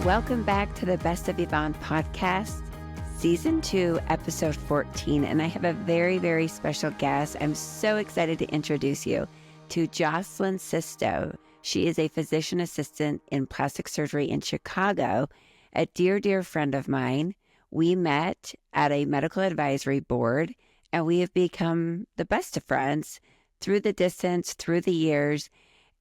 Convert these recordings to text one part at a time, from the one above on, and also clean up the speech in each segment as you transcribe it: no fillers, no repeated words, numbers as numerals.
Welcome back to the Best of Yvonne podcast, Season 2, Episode 14. And I have a very, very special guest. I'm so excited to introduce you to Jocelyn Sisto. She is a physician assistant in plastic surgery in Chicago, a dear, dear friend of mine. We met at a medical advisory board, and we have become the best of friends through the distance, through the years.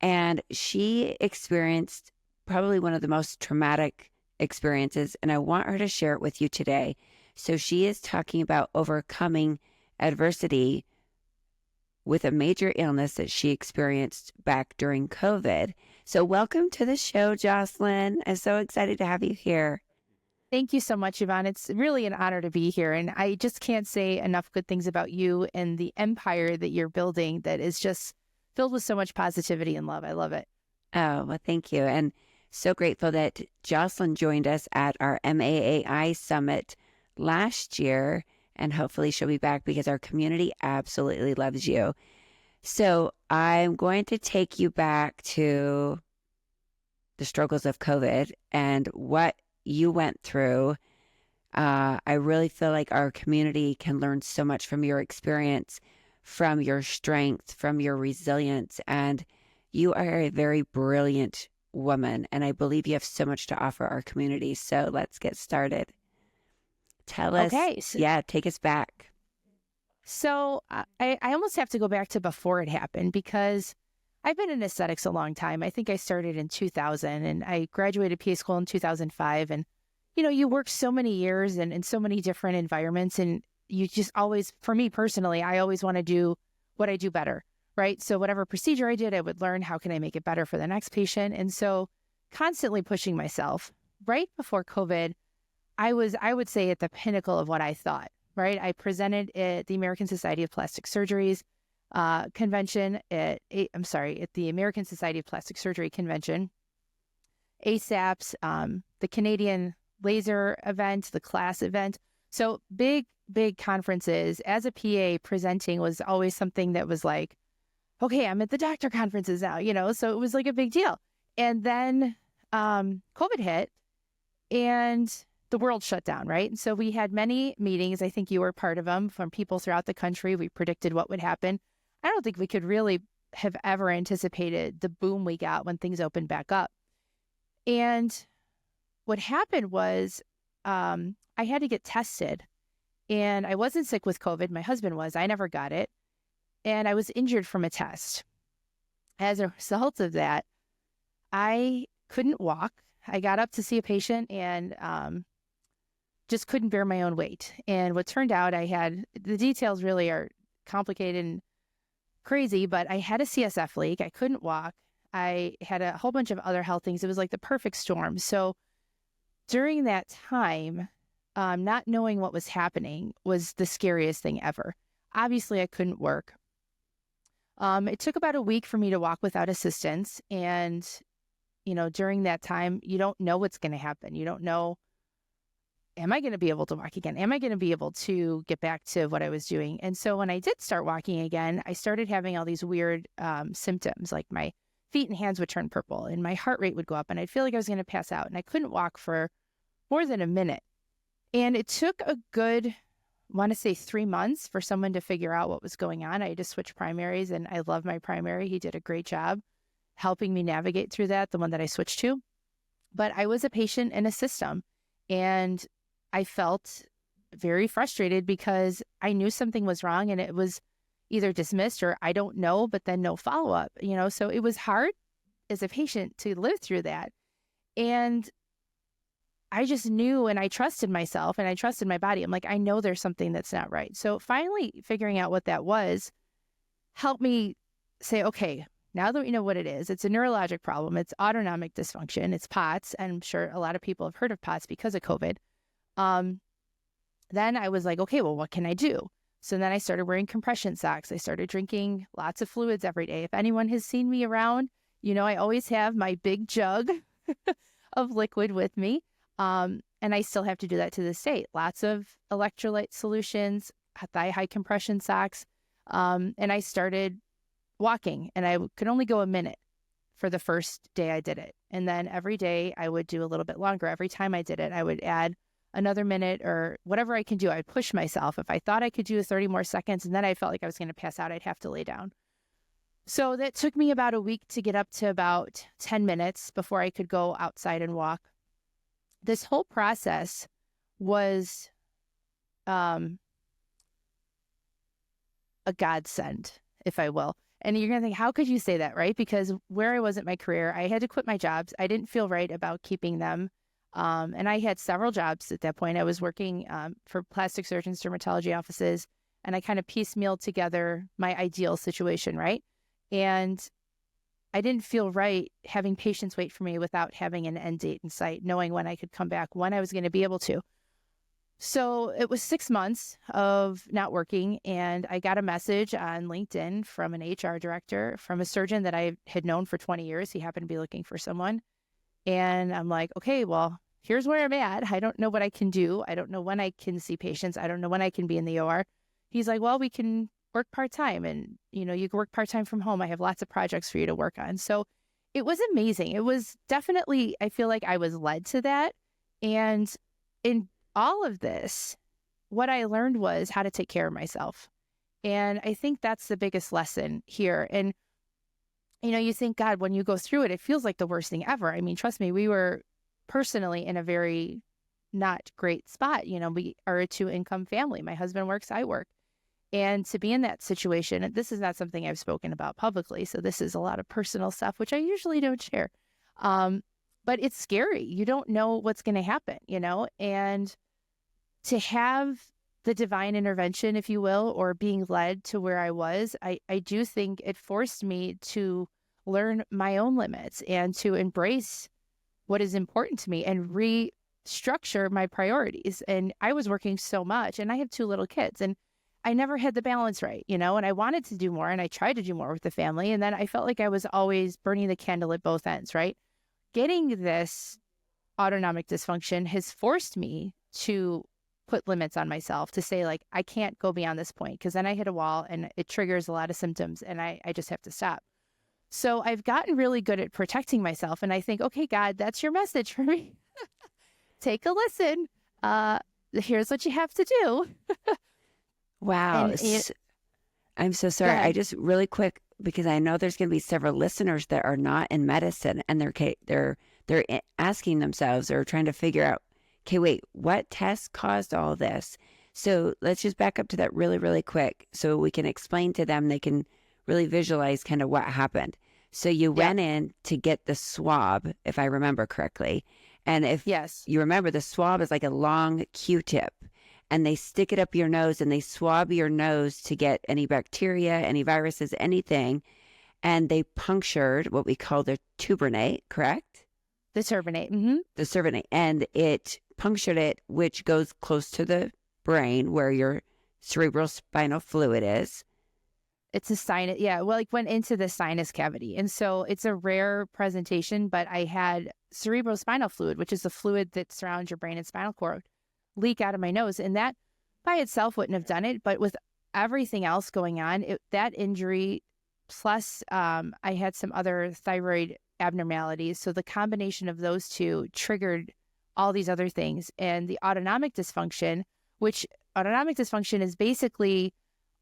And she experienced probably one of the most traumatic experiences, and I want her to share it with you today. So she is talking about overcoming adversity with a major illness that she experienced back during COVID. So welcome to the show, Jocelyn. I'm so excited to have you here. Thank you so much, Yvonne. It's really an honor to be here. And I just can't say enough good things about you and the empire that you're building that is just filled with so much positivity and love. I love it. Oh, well, thank you. And so grateful that Jocelyn joined us at our MAAI Summit last year, and hopefully she'll be back because our community absolutely loves you. So I'm going to take you back to the struggles of COVID and what you went through. I really feel like our community can learn so much from your experience, from your strength, from your resilience, and you are a very brilliant woman, and I believe you have so much to offer our community. So let's get started. Tell us, take us back. So I almost have to go back to before it happened because I've been in aesthetics a long time. I think I started in 2000 and I graduated PA school in 2005. And, you know, you work so many years and in so many different environments, and you just always, for me personally, I always want to do what I do better. Right. So whatever procedure I did, I would learn how can I make it better for the next patient. And so constantly pushing myself. Right before COVID, I would say, at the pinnacle of what I thought. Right. I presented at the American Society of Plastic Surgery's convention at the American Society of Plastic Surgery convention, ASAPS, the Canadian Laser event, the class event. So big conferences. As a PA, presenting was always something that was like, okay, I'm at the doctor conferences now, you know, so it was like a big deal. And then COVID hit and the world shut down, right? And so we had many meetings. I think you were part of them, from people throughout the country. We predicted what would happen. I don't think we could really have ever anticipated the boom we got when things opened back up. And what happened was I had to get tested, and I wasn't sick with COVID. My husband was. I never got it. And I was injured from a test. As a result of that, I couldn't walk. I got up to see a patient and just couldn't bear my own weight. And what turned out, the details really are complicated and crazy, but I had a CSF leak. I couldn't walk. I had a whole bunch of other health things. It was like the perfect storm. So during that time, not knowing what was happening was the scariest thing ever. Obviously, I couldn't work. It took about a week for me to walk without assistance. And, you know, during that time, you don't know what's going to happen. You don't know, am I going to be able to walk again? Am I going to be able to get back to what I was doing? And so when I did start walking again, I started having all these weird symptoms, like my feet and hands would turn purple and my heart rate would go up and I'd feel like I was going to pass out, and I couldn't walk for more than a minute. And it took a good, I want to say 3 months for someone to figure out what was going on. I had to switch primaries, and I love my primary. He did a great job helping me navigate through that, the one that I switched to. But I was a patient in a system, and I felt very frustrated because I knew something was wrong and it was either dismissed or I don't know, but then no follow-up, you know? So it was hard as a patient to live through that. And I just knew, and I trusted myself and I trusted my body. I'm like, I know there's something that's not right. So finally figuring out what that was helped me say, okay, now that we know what it is, it's a neurologic problem. It's autonomic dysfunction. It's POTS. And I'm sure a lot of people have heard of POTS because of COVID. Then I was like, okay, well, what can I do? So then I started wearing compression socks. I started drinking lots of fluids every day. If anyone has seen me around, you know, I always have my big jug of liquid with me. And I still have to do that to this day. Lots of electrolyte solutions, thigh-high compression socks. And I started walking, and I could only go a minute. for the first day I did it. And then every day I would do a little bit longer. Every time I did it, I would add another minute or whatever I can do. I'd push myself. If I thought I could do 30 more seconds and then I felt like I was going to pass out, I'd have to lay down. So that took me about a week to get up to about 10 minutes before I could go outside and walk. This whole process was a godsend, if I will. And you're going to think, how could you say that, right? Because where I was at my career, I had to quit my jobs. I didn't feel right about keeping them. And I had several jobs at that point. I was working for plastic surgeons, dermatology offices, and I kind of piecemealed together my ideal situation, right? And I didn't feel right having patients wait for me without having an end date in sight, knowing when I could come back, when I was going to be able to. So it was 6 months of not working, and I got a message on LinkedIn from an HR director, from a surgeon that I had known for 20 years. He happened to be looking for someone. And I'm like, okay, well, here's where I'm at. I don't know what I can do. I don't know when I can see patients. I don't know when I can be in the OR. He's like, well, we can work part-time, and, you know, you can work part-time from home. I have lots of projects for you to work on. So it was amazing. It was definitely, I feel like I was led to that. And in all of this, what I learned was how to take care of myself. And I think that's the biggest lesson here. And, you know, you think, God, when you go through it, it feels like the worst thing ever. I mean, trust me, we were personally in a very not great spot. You know, we are a 2-income family. My husband works, I work. And to be in that situation, and this is not something I've spoken about publicly, so this is a lot of personal stuff, which I usually don't share. But it's scary. You don't know what's going to happen, you know, and to have the divine intervention, if you will, or being led to where I was, I do think it forced me to learn my own limits and to embrace what is important to me and restructure my priorities. And I was working so much, and I have 2 little kids, and I never had the balance right, you know, and I wanted to do more, and I tried to do more with the family. And then I felt like I was always burning the candle at both ends, right? Getting this autonomic dysfunction has forced me to put limits on myself, to say, like, I can't go beyond this point, because then I hit a wall and it triggers a lot of symptoms, and I just have to stop. So I've gotten really good at protecting myself. And I think, okay, God, that's your message for me. Take a listen. Here's what you have to do. Wow. I'm so sorry. I just really quick, because I know there's going to be several listeners that are not in medicine, and they're asking themselves or trying to figure out, okay, wait, what test caused all this? So let's just back up to that really, really quick so we can explain to them, they can really visualize kind of what happened. So you went in to get the swab, if I remember correctly. And if you remember, the swab is like a long Q-tip, and they stick it up your nose and they swab your nose to get any bacteria, any viruses, anything. And they punctured what we call the turbinate, correct? The turbinate. Mm-hmm. The turbinate. And it punctured it, which goes close to the brain where your cerebral spinal fluid is. It's a sinus. Yeah. Well, like, went into the sinus cavity. And so it's a rare presentation, but I had cerebral spinal fluid, which is the fluid that surrounds your brain and spinal cord, leak out of my nose. And that by itself wouldn't have done it. But with everything else going on, that injury, plus I had some other thyroid abnormalities. So the combination of those two triggered all these other things. And the autonomic dysfunction, which autonomic dysfunction is basically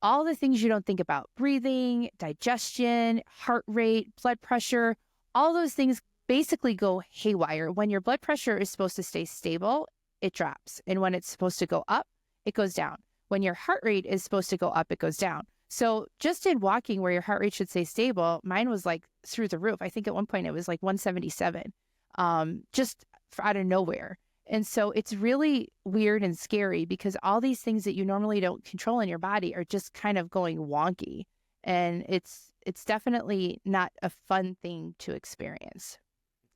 all the things you don't think about: breathing, digestion, heart rate, blood pressure, all those things basically go haywire. When your blood pressure is supposed to stay stable, it drops. And when it's supposed to go up, it goes down. When your heart rate is supposed to go up, it goes down. So just in walking, where your heart rate should stay stable, mine was like through the roof. I think at one point it was like 177, just out of nowhere. And so it's really weird and scary, because all these things that you normally don't control in your body are just kind of going wonky. And it's definitely not a fun thing to experience.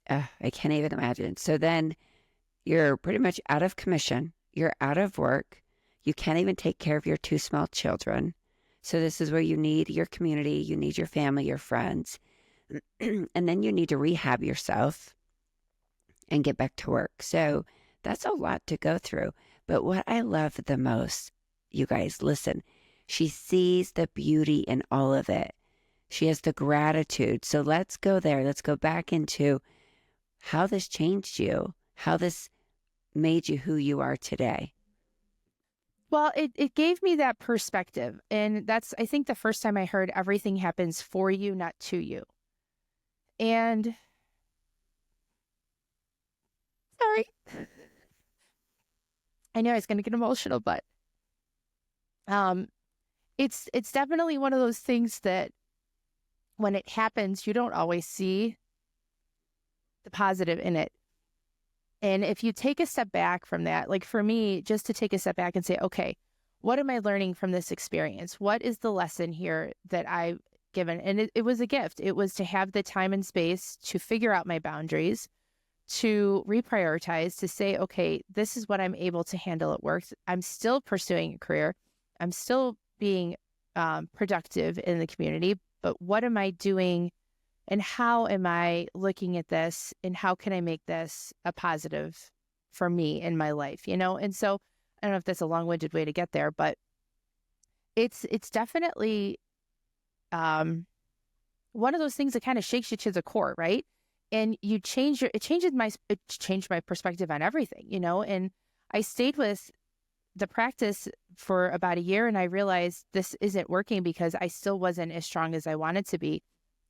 I can't even imagine. So then you're pretty much out of commission. You're out of work. You can't even take care of your 2 small children. So this is where you need your community. You need your family, your friends. And then you need to rehab yourself and get back to work. So that's a lot to go through. But what I love the most, you guys, listen, she sees the beauty in all of it. She has the gratitude. So let's go there. Let's go back into how this changed you, how this made you who you are today. Well, it gave me that perspective. And that's, I think, the first time I heard everything happens for you, not to you. And sorry, I know I was going to get emotional, but it's definitely one of those things that when it happens, you don't always see the positive in it. And if you take a step back from that, like for me, just to take a step back and say, okay, what am I learning from this experience? What is the lesson here that I've given? And it was a gift. It was to have the time and space to figure out my boundaries, to reprioritize, to say, okay, this is what I'm able to handle at work. I'm still pursuing a career. I'm still being productive in the community, but what am I doing? And how am I looking at this, and how can I make this a positive for me in my life, And so I don't know if that's a long-winded way to get there, but it's definitely one of those things that kind of shakes you to the core, right? And it changed my perspective on everything, And I stayed with the practice for about a year, and I realized this isn't working because I still wasn't as strong as I wanted to be.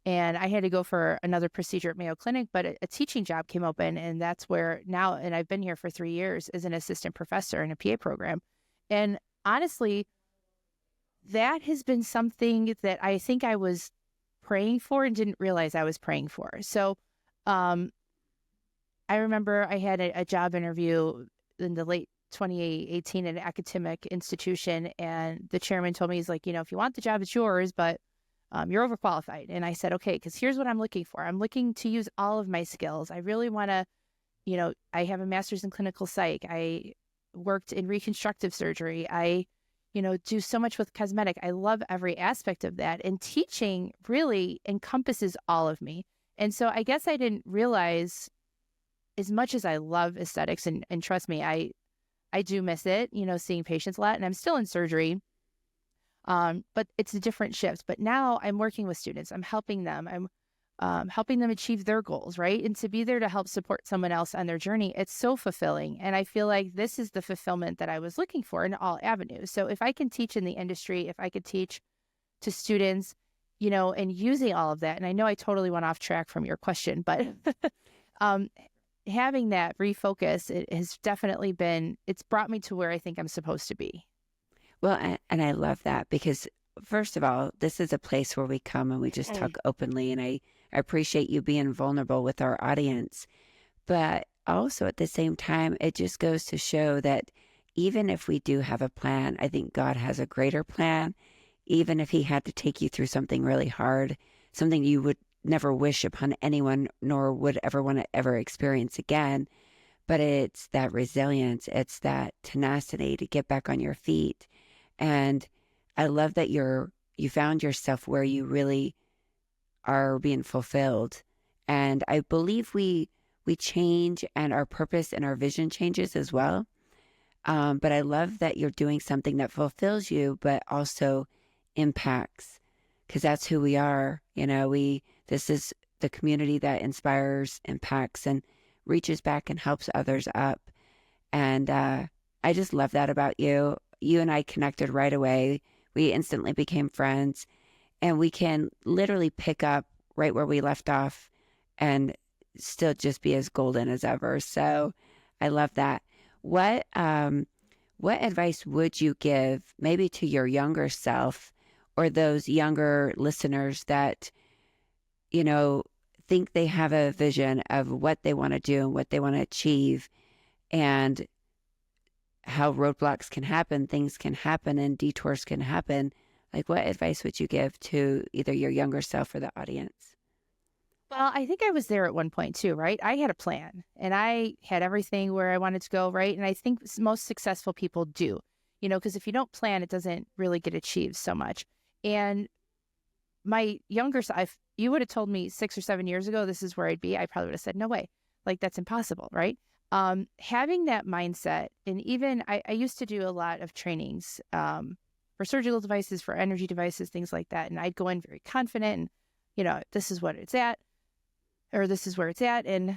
And I had to go for another procedure at Mayo Clinic, but a teaching job came open, and that's where now, and I've been here for 3 years as an assistant professor in a PA program. And honestly, that has been something that I think I was praying for and didn't realize I was praying for. So I remember I had a job interview in the late 2018 at an academic institution, and the chairman told me, he's like, if you want the job, it's yours, but you're overqualified. And I said, okay, because here's what I'm looking for. I'm looking to use all of my skills. I really want to, I have a master's in clinical psych. I worked in reconstructive surgery. I, do so much with cosmetic. I love every aspect of that. And teaching really encompasses all of me. And so I guess I didn't realize, as much as I love aesthetics, and trust me, I do miss it, seeing patients a lot, and I'm still in surgery. But it's a different shift. But now I'm working with students. I'm helping them. I'm helping them achieve their goals, right? And to be there to help support someone else on their journey, it's so fulfilling. And I feel like this is the fulfillment that I was looking for in all avenues. So if I can teach in the industry, if I could teach to students, and using all of that, and I know I totally went off track from your question, but having that refocus, it has definitely it's brought me to where I think I'm supposed to be. Well, and I love that because, first of all, this is a place where we come and we just talk openly. And I appreciate you being vulnerable with our audience. But also at the same time, it just goes to show that even if we do have a plan, I think God has a greater plan. Even if he had to take you through something really hard, something you would never wish upon anyone, nor would ever want to ever experience again. But it's that resilience. It's that tenacity to get back on your feet. And I love that you found yourself where you really are being fulfilled. And I believe we change, and our purpose and our vision changes as well. But I love that you're doing something that fulfills you, but also impacts, because that's who we are. This is the community that inspires, impacts, and reaches back and helps others up. And I just love that about you. You and I connected right away. We instantly became friends, and we can literally pick up right where we left off and still just be as golden as ever. So I love that. What advice would you give maybe to your younger self, or those younger listeners that, think they have a vision of what they want to do and what they want to achieve, and how roadblocks can happen, things can happen, and detours can happen? Like, what advice would you give to either your younger self or the audience? Well, I think I was there at one point too, right? I had a plan, and I had everything where I wanted to go, right? And I think most successful people do, because if you don't plan, it doesn't really get achieved so much. And my younger self, you would have told me 6 or 7 years ago, this is where I'd be, I probably would have said, no way, like that's impossible, right? Having that mindset, and even I used to do a lot of trainings for for surgical devices, for energy devices, things like that. And I'd go in very confident and, this is what it's at, or this is where it's at. And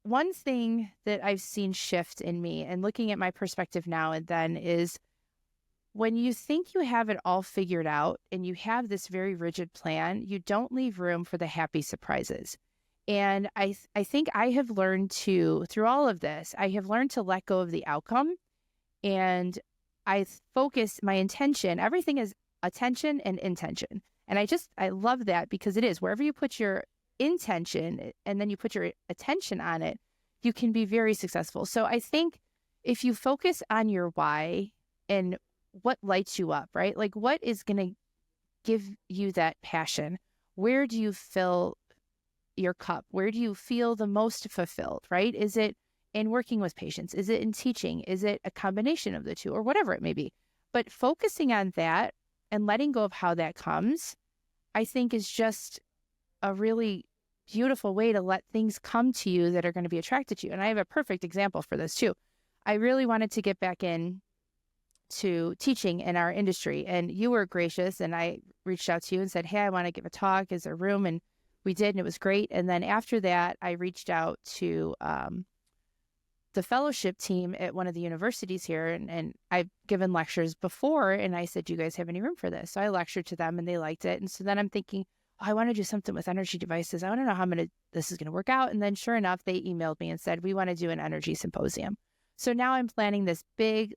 one thing that I've seen shift in me and looking at my perspective now and then is when you think you have it all figured out and you have this very rigid plan, you don't leave room for the happy surprises. And I think I have learned through all of this, I have learned to let go of the outcome, and I focus my intention. Everything is attention and intention. And I love that, because it is wherever you put your intention and then you put your attention on it, you can be very successful. So I think if you focus on your why and what lights you up, right? Like what is going to give you that passion? Where do you fill your cup? Where do you feel the most fulfilled, right? Is it in working with patients? Is it in teaching? Is it a combination of the two, or whatever it may be? But focusing on that and letting go of how that comes, I think is just a really beautiful way to let things come to you that are going to be attracted to you. And I have a perfect example for this too. I really wanted to get back in to teaching in our industry, and you were gracious, and I reached out to you and said, hey, I want to give a talk. Is there room? And we did, and it was great. And then after that, I reached out to the fellowship team at one of the universities here, and I've given lectures before, and I said, do you guys have any room for this? So I lectured to them and they liked it. And so then I'm thinking, oh, I want to do something with energy devices. I want to know how this is going to work out. And then sure enough, they emailed me and said, we want to do an energy symposium. So now I'm planning this big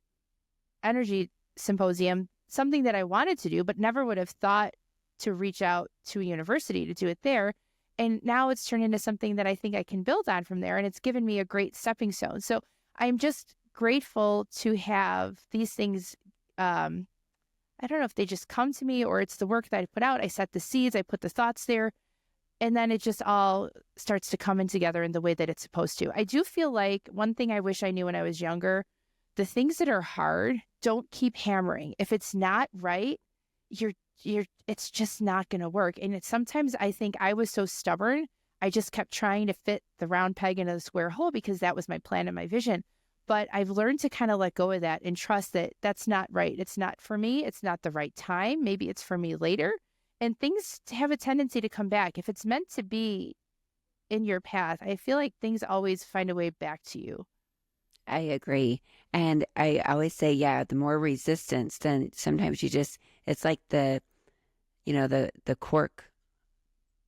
energy symposium, something that I wanted to do, but never would have thought to reach out to a university to do it there. And now it's turned into something that I think I can build on from there. And it's given me a great stepping stone. So I'm just grateful to have these things. I don't know if they just come to me or it's the work that I put out. I set the seeds, I put the thoughts there, and then it just all starts to come in together in the way that it's supposed to. I do feel like one thing I wish I knew when I was younger, the things that are hard, don't keep hammering. If it's not right, it's just not going to work. And sometimes I think I was so stubborn, I just kept trying to fit the round peg into the square hole because that was my plan and my vision. But I've learned to kind of let go of that and trust that that's not right. It's not for me. It's not the right time. Maybe it's for me later. And things have a tendency to come back. If it's meant to be in your path, I feel like things always find a way back to you. I agree. And I always say, yeah, the more resistance, then sometimes it's like the cork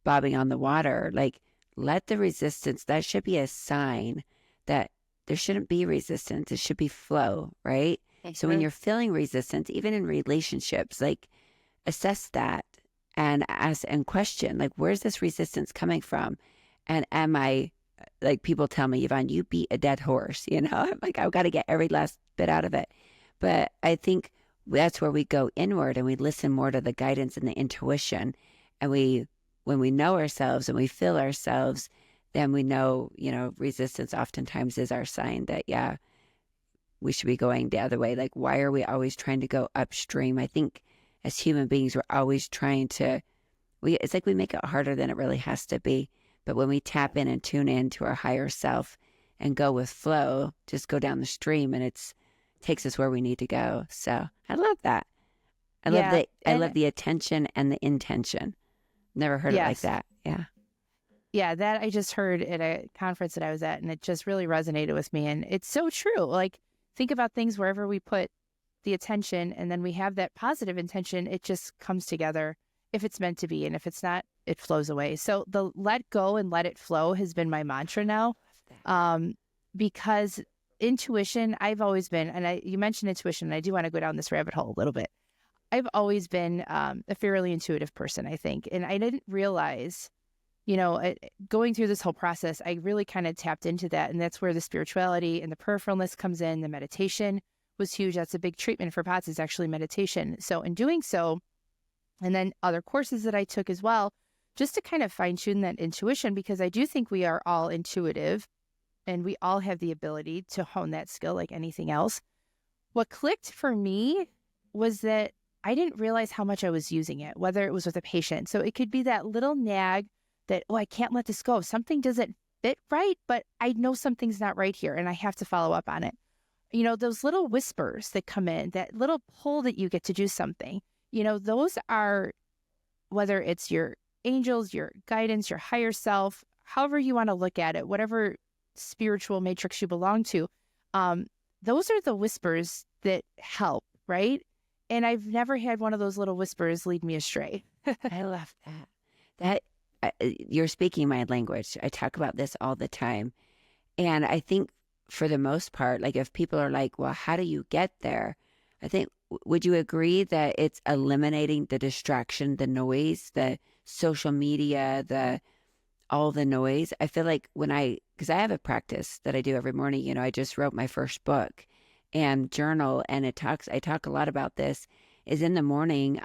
bobbing on the water. Like, let the resistance, that should be a sign that there shouldn't be resistance. It should be flow, right? Mm-hmm. So when you're feeling resistance, even in relationships, like assess that and ask and question, like, where's this resistance coming from? And am I, like, people tell me, Yvonne, you beat a dead horse, I'm like, I've got to get every last bit out of it. But I think that's where we go inward and we listen more to the guidance and the intuition. And when we know ourselves and we feel ourselves, then we know, resistance oftentimes is our sign that, yeah, we should be going the other way. Like, why are we always trying to go upstream? I think as human beings, we're always trying to, it's like we make it harder than it really has to be. But when we tap in and tune in to our higher self and go with flow, just go down the stream, and it takes us where we need to go. So I love that. I love the attention and the intention. Never heard it like that. Yeah. Yeah, that I just heard at a conference that I was at, and it just really resonated with me. And it's so true. Like, think about things wherever we put the attention, and then we have that positive intention, it just comes together if it's meant to be. And if it's not, it flows away. So the let go and let it flow has been my mantra now. Because intuition, I've always been, and you mentioned intuition, and I do want to go down this rabbit hole a little bit. I've always been a fairly intuitive person, I think. And I didn't realize, going through this whole process, I really kind of tapped into that. And that's where the spirituality and the peripheralness comes in. The meditation was huge. That's a big treatment for POTS, is actually meditation. So in doing so, and then other courses that I took as well, just to kind of fine tune that intuition, because I do think we are all intuitive and we all have the ability to hone that skill like anything else. What clicked for me was that I didn't realize how much I was using it, whether it was with a patient. So it could be that little nag that, I can't let this go. Something doesn't fit right, but I know something's not right here and I have to follow up on it. those little whispers that come in, that little pull that you get to do something, those are, whether it's your angels, your guidance, your higher self, however you want to look at it, whatever spiritual matrix you belong to, those are the whispers that help, right? And I've never had one of those little whispers lead me astray. I love that. You're speaking my language. I talk about this all the time. And I think for the most part, like if people are like, well, how do you get there? I think, would you agree that it's eliminating the distraction, the noise, the social media, all the noise? I feel like because I have a practice that I do every morning, I just wrote my first book and journal, and I talk a lot about this, is in the morning,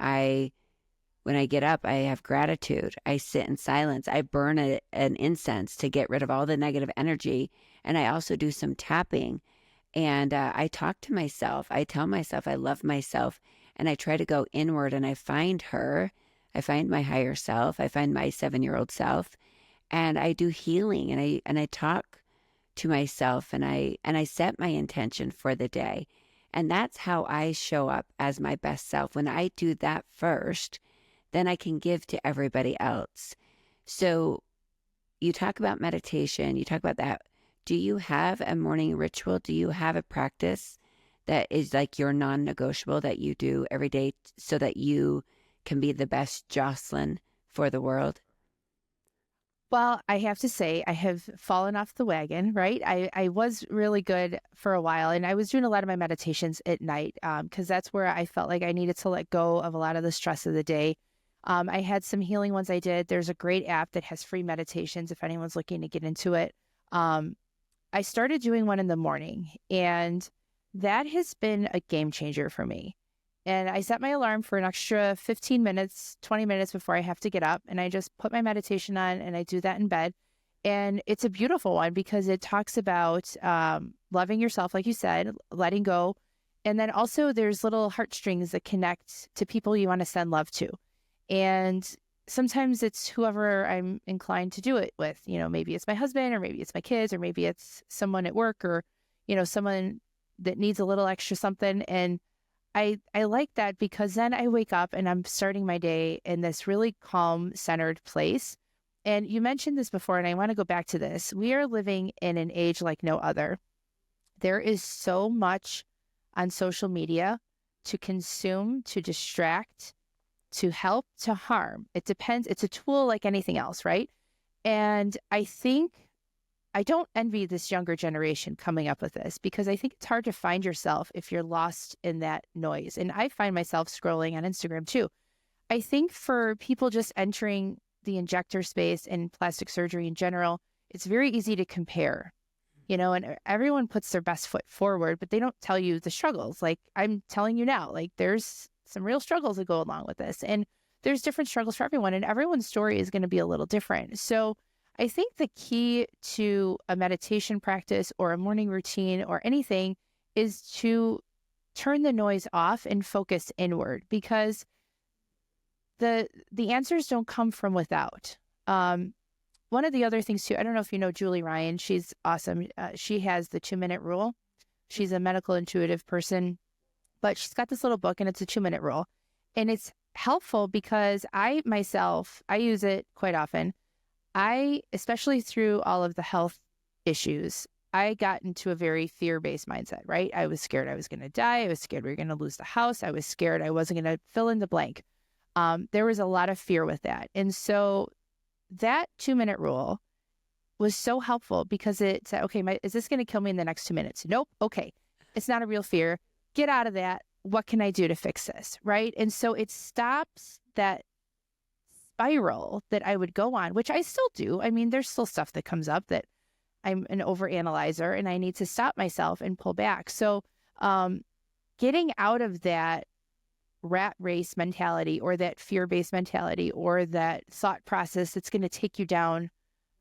when I get up, I have gratitude. I sit in silence. I burn an incense to get rid of all the negative energy. And I also do some tapping. And I talk to myself. I tell myself I love myself. And I try to go inward, and I find her. I find my higher self. I find my 7-year-old self. And I do healing, and I talk to myself, and I set my intention for the day. And that's how I show up as my best self. When I do that first, then I can give to everybody else. So you talk about meditation, you talk about that. Do you have a morning ritual? Do you have a practice that is like your non-negotiable that you do every day so that you can be the best Jocelyn for the world? Well, I have to say, I have fallen off the wagon, right? I was really good for a while, and I was doing a lot of my meditations at night because that's where I felt like I needed to let go of a lot of the stress of the day. I had some healing ones I did. There's a great app that has free meditations if anyone's looking to get into it. I started doing one in the morning, and that has been a game changer for me. And I set my alarm for an extra 15 minutes, 20 minutes before I have to get up. And I just put my meditation on, and I do that in bed. And it's a beautiful one because it talks about loving yourself, like you said, letting go. And then also there's little heartstrings that connect to people you want to send love to. And sometimes it's whoever I'm inclined to do it with. Maybe it's my husband, or maybe it's my kids, or maybe it's someone at work, or, someone that needs a little extra something. And I like that because then I wake up and I'm starting my day in this really calm, centered place. And you mentioned this before, and I want to go back to this. We are living in an age like no other. There is so much on social media to consume, to distract, to help, to harm. It depends. It's a tool like anything else, right? And I think I don't envy this younger generation coming up with this, because I think it's hard to find yourself if you're lost in that noise. And I find myself scrolling on Instagram too. I think for people just entering the injector space and plastic surgery in general, it's very easy to compare, and everyone puts their best foot forward, but they don't tell you the struggles. Like I'm telling you now, like there's some real struggles that go along with this, and there's different struggles for everyone, and everyone's story is going to be a little different. So I think the key to a meditation practice or a morning routine or anything is to turn the noise off and focus inward, because the answers don't come from without. One of the other things too, I don't know if you know Julie Ryan, she's awesome. She has the 2-minute rule. She's a medical intuitive person, but she's got this little book, and it's a 2-minute rule. And it's helpful because I use it quite often. Especially through all of the health issues, I got into a very fear-based mindset, right? I was scared I was going to die. I was scared we were going to lose the house. I was scared I wasn't going to fill in the blank. There was a lot of fear with that. And so that 2-minute rule was so helpful because it said, okay, is this going to kill me in the next 2 minutes? Nope. Okay. It's not a real fear. Get out of that. What can I do to fix this? Right. And so it stops that spiral that I would go on, which I still do. I mean, there's still stuff that comes up that I'm an overanalyzer, and I need to stop myself and pull back. So getting out of that rat race mentality, or that fear-based mentality, or that thought process that's going to take you down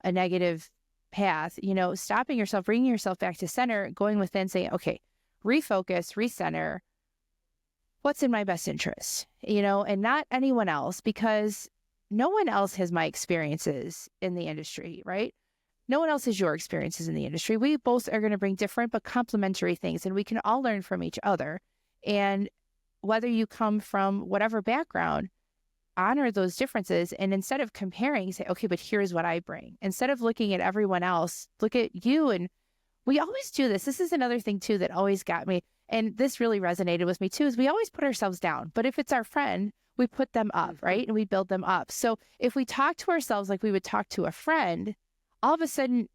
a negative path, stopping yourself, bringing yourself back to center, going within, saying, okay, refocus, recenter, what's in my best interest, and not anyone else, because no one else has my experiences in the industry, right? no one else has your experiences in the industry. We both are going to bring different but complementary things, and we can all learn from each other. And whether you come from whatever background, honor those differences. And instead of comparing, say, okay, but here's what I bring. Instead of looking at everyone else, look at you. And we always do this. This is another thing too that always got me. And this really resonated with me too, is we always put ourselves down. But if it's our friend, we put them up, right? And we build them up. So if we talk to ourselves like we would talk to a friend, all of a sudden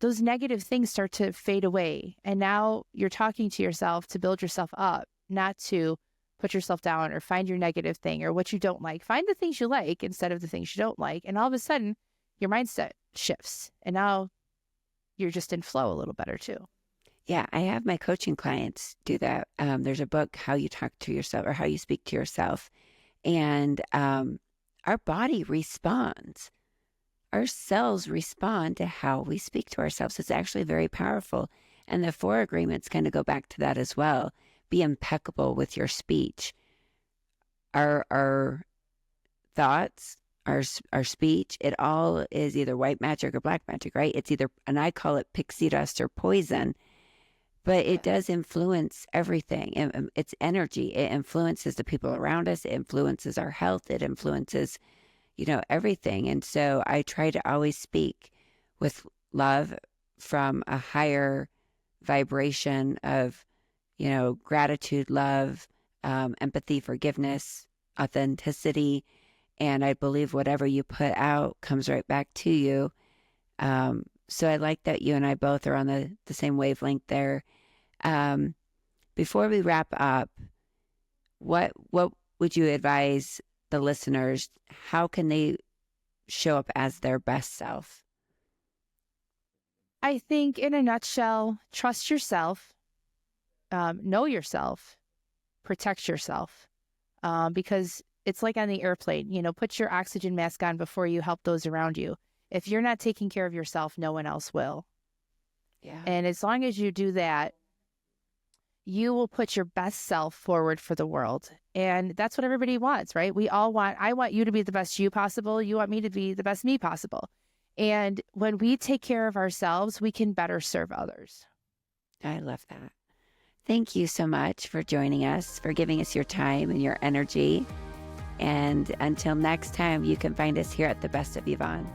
those negative things start to fade away. And now you're talking to yourself to build yourself up, not to put yourself down or find your negative thing or what you don't like. Find the things you like instead of the things you don't like. And all of a sudden your mindset shifts. And now you're just in flow a little better too. Yeah, I have my coaching clients do that. There's a book, How You Talk to Yourself or How You Speak to Yourself. And our body responds. Our cells respond to how we speak to ourselves. It's actually very powerful. And the 4 agreements kind of go back to that as well. Be impeccable with your speech. Our thoughts, our speech, it all is either white magic or black magic, right? It's either, and I call it pixie dust or poison, but it does influence everything. It's energy. It influences the people around us. It influences our health. It influences, everything. And so I try to always speak with love from a higher vibration of, gratitude, love, empathy, forgiveness, authenticity. And I believe whatever you put out comes right back to you. So I like that you and I both are on the same wavelength there. Before we wrap up, what would you advise the listeners? How can they show up as their best self? I think in a nutshell, trust yourself, know yourself, protect yourself, because it's like on the airplane, put your oxygen mask on before you help those around you. If you're not taking care of yourself, no one else will. Yeah. And as long as you do that, you will put your best self forward for the world. And that's what everybody wants, right? I want you to be the best you possible. You want me to be the best me possible. And when we take care of ourselves, we can better serve others. I love that. Thank you so much for joining us, for giving us your time and your energy. And until next time, you can find us here at The Best of Yvonne.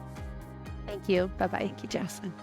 Thank you. Bye-bye. Thank you, Jocelyn.